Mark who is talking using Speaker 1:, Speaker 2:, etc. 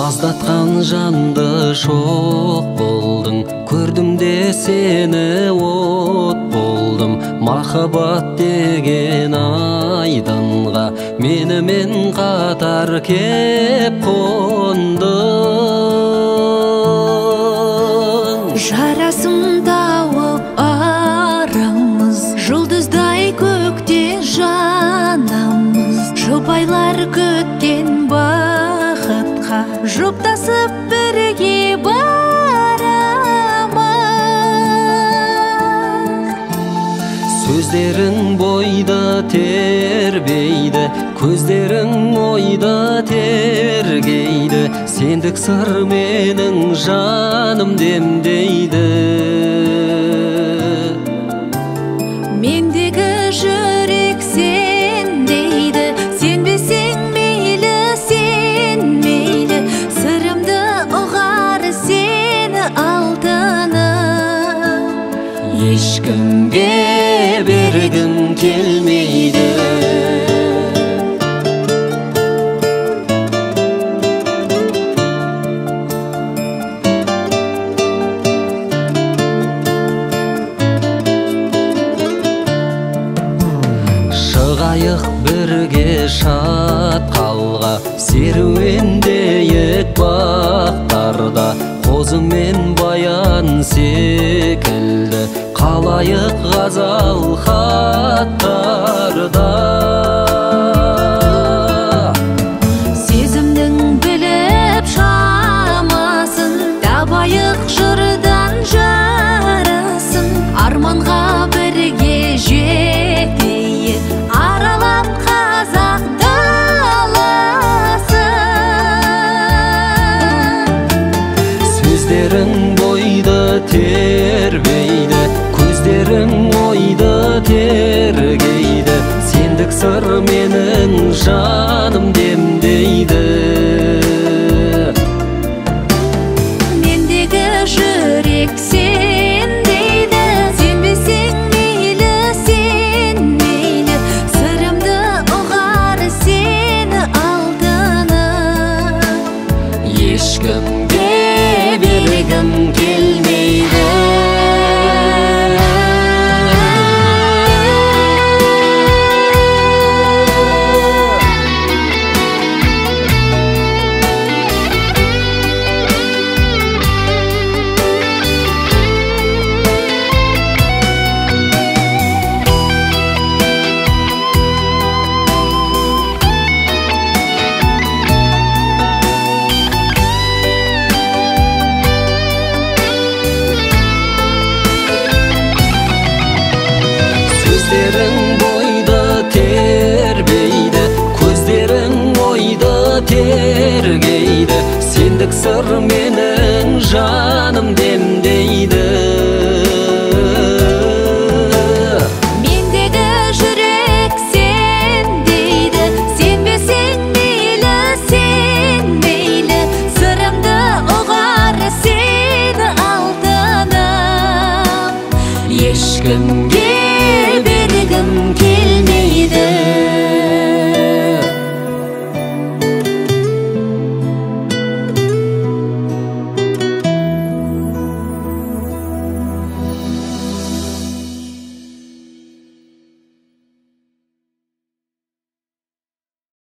Speaker 1: Маздатқан жанды шоқ болдың, көрдім де сені от болдым. Махаббат деген айдынға менімен қатар кеп қондың.
Speaker 2: Жарасым тауып арамыз, жұлдыздай көкте жанамыз. Жұбайлар көткен бақытқа жұптасып бірге барамыз.
Speaker 1: Сөздерің бойда тербейді, көздерің ойда тергейді. Сендік сыр менің жаным демдейді.
Speaker 2: Мендегі жүрек сен дейді, сенбесең мейлі, сен мейлі. Сырымды ұғар сені алтыным,
Speaker 1: Ешкімге бергім келмейді. Шығайық бірге шатқалға, серуендейік бақтарда. Қозы мен баян секілді қалайық ғазал хаттарда.
Speaker 2: сезімнің біліп шамасын, табайық жырдан жарасын. Арманға бірге жетейік, аралап қазақ даласын.
Speaker 1: Сөздерің бойды тербейді, көздерің ойды тергейді. Сендік сыр менің жаным демдейді.
Speaker 2: Мендегі жүрек сен дейді, сенбесең мейлі, сен мейлі. Сырымды ұғар сені алтыным,
Speaker 1: Ешкімге бергім келмейді. Сөздерің бойда тербейді, көздерің ойда тергейді. Сендік сыр менің жаным демдейді.
Speaker 2: мендегі жүрек сен дейді, сенбесең мейлі, сен мейлі. Сырымды ұғар сені алтыным,
Speaker 1: Ешкімге